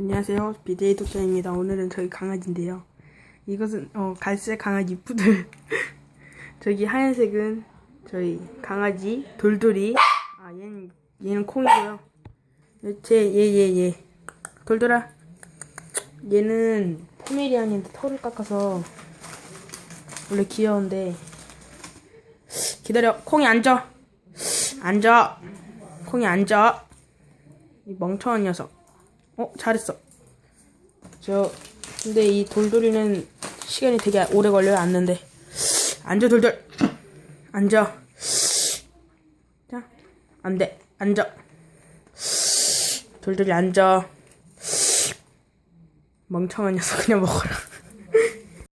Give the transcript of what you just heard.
안녕하세요. Bj도탈입니다. 오늘은 저희 강아지인데요. 이것은 갈색 강아지 푸들. 저기 하얀색은 저희 강아지 돌돌이. 얘는 콩이고요. 얘 돌돌아. 얘는 포메리안인데 털을 깎아서 원래 귀여운데. 기다려. 콩이 앉아. 콩이 앉아. 이 멍청한 녀석. 잘했어. 근데 이 돌돌이는 시간이 되게 오래 걸려요. 앉는데. 앉아, 돌돌. 앉아. 자, 안 돼. 앉아. 돌돌이 앉아. 멍청한 녀석 그냥 먹어라.